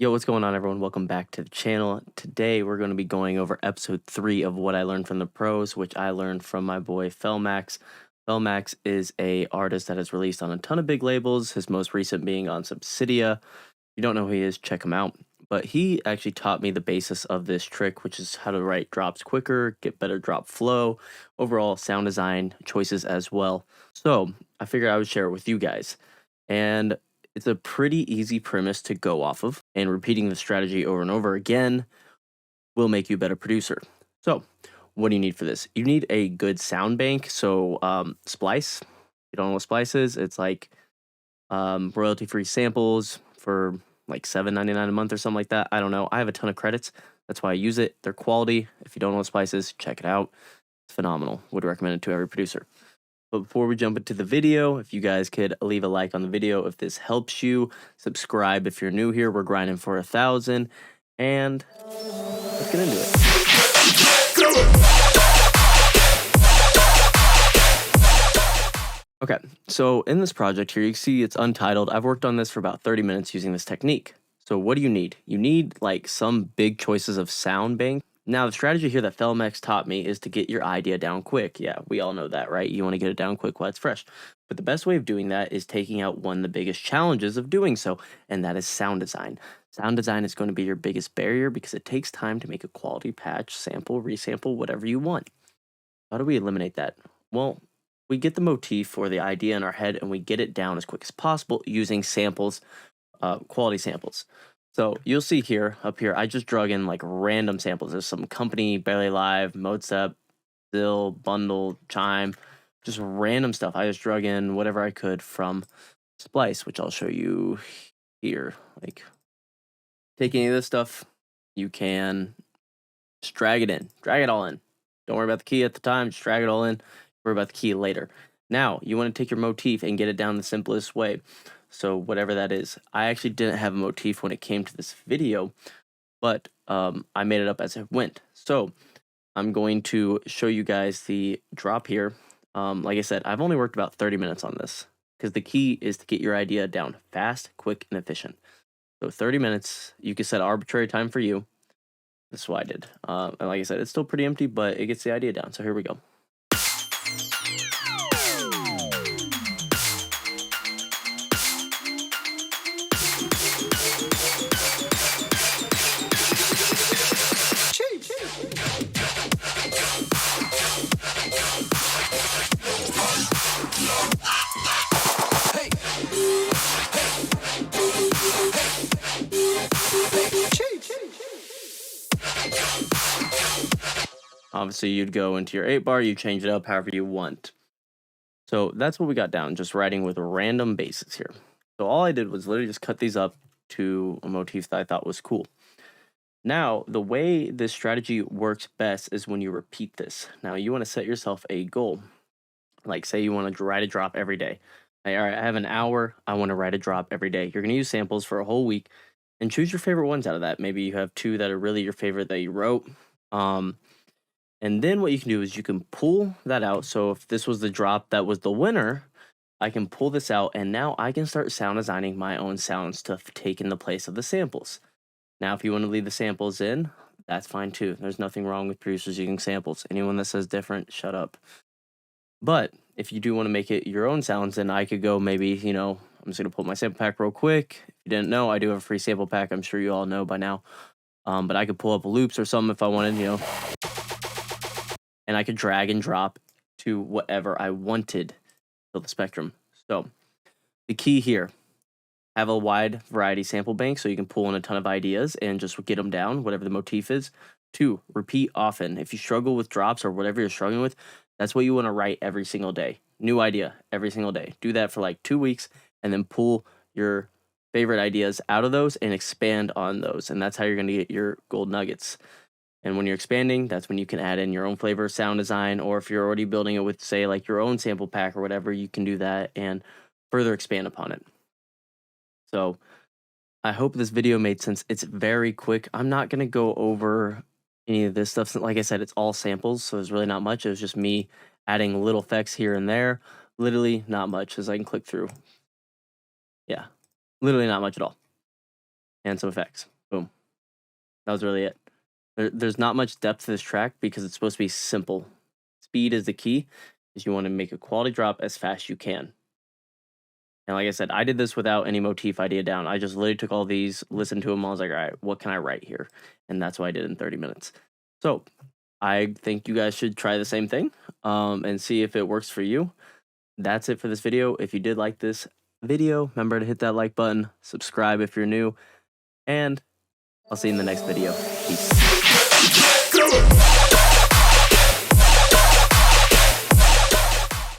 Yo, what's going on, everyone? Welcome back to the channel. Today, we're going to be going over episode 3 of what I learned from the pros, which I learned from my boy Felmax. Felmax is a artist that has released on a ton of big labels, his most recent being on Subsidia. If you don't know who he is, check him out. But he actually taught me the basis of this trick, which is how to write drops quicker, get better drop flow, overall sound design choices as well. So I figured I would share it with you guys. And it's a pretty easy premise to go off of, and repeating the strategy over and over again will make you a better producer. So, what do you need for this? You need a good sound bank. So, Splice. If you don't know what Splice is, it's like royalty-free samples for like $7.99 a month or something like that. I don't know. I have a ton of credits. That's why I use it. They're quality. If you don't know what Splice is, check it out. It's phenomenal. Would recommend it to every producer. But before we jump into the video, if you guys could leave a like on the video if this helps you, subscribe if you're new here. We're grinding for 1,000, and let's get into it. Okay, so in this project here, you can see it's untitled. I've worked on this for about 30 minutes using this technique. So what do you need? You need like some big choices of sound bank. Now, the strategy here that Felmax taught me is to get your idea down quick. Yeah, we all know that, right? You want to get it down quick while it's fresh. But the best way of doing that is taking out one of the biggest challenges of doing so, and that is sound design. Sound design is going to be your biggest barrier because it takes time to make a quality patch, sample, resample, whatever you want. How do we eliminate that? Well, we get the motif or the idea in our head and we get it down as quick as possible using samples, quality samples. So you'll see here, up here, I just drug in like random samples. There's some Company, Barely Live, Modestep, Zill, Bundle, Chime, just random stuff. I just drug in whatever I could from Splice, which I'll show you here. Like, take any of this stuff, you can just drag it in, drag it all in. Don't worry about the key at the time, just drag it all in. Worry about the key later. Now, you want to take your motif and get it down the simplest way. So whatever that is. I actually didn't have a motif when it came to this video, but I made it up as I went. So I'm going to show you guys the drop here. Like I said, I've only worked about 30 minutes on this because the key is to get your idea down fast, quick, and efficient. So 30 minutes, you can set an arbitrary time for you. This is what I did. And like I said, it's still pretty empty, but it gets the idea down. So here we go. Obviously, you'd go into your 8-bar, you change it up however you want. So that's what we got down, just writing with random bases here. So all I did was literally just cut these up to a motif that I thought was cool. Now, the way this strategy works best is when you repeat this. Now, you want to set yourself a goal. Like, say you want to write a drop every day. Like, all right, I have an hour, I want to write a drop every day. You're going to use samples for a whole week and choose your favorite ones out of that. Maybe you have 2 that are really your favorite that you wrote. And then what you can do is you can pull that out. So if this was the drop that was the winner, I can pull this out and now I can start sound designing my own sounds to take in the place of the samples. Now, if you want to leave the samples in, that's fine too. There's nothing wrong with producers using samples. Anyone that says different, shut up. But if you do want to make it your own sounds, then I could go maybe, I'm just going to pull my sample pack real quick. If you didn't know, I do have a free sample pack. I'm sure you all know by now. But I could pull up loops or something if I wanted, and I could drag and drop to whatever I wanted for the spectrum. So the key here, have a wide variety sample bank so you can pull in a ton of ideas and just get them down, whatever the motif is. 2, repeat often. If you struggle with drops or whatever you're struggling with, that's what you want to write every single day. New idea every single day. Do that for like 2 weeks and then pull your favorite ideas out of those and expand on those. And that's how you're going to get your gold nuggets. And when you're expanding, that's when you can add in your own flavor, sound design, or if you're already building it with, say, like your own sample pack or whatever, you can do that and further expand upon it. So I hope this video made sense. It's very quick. I'm not going to go over any of this stuff. Like I said, it's all samples, so there's really not much. It was just me adding little effects here and there. Literally not much, as I can click through. Yeah, literally not much at all. and some effects. Boom. That was really it. There's not much depth to this track because it's supposed to be simple. Speed is the key, is you want to make a quality drop as fast as you can. And like I said, I did this without any motif idea down. I just literally took all these, listened to them. I was like, all right, what can I write here? And that's what I did in 30 minutes. So I think you guys should try the same thing and see if it works for you. That's it for this video. If you did like this video, remember to hit that like button, subscribe if you're new, and I'll see you in the next video. Peace.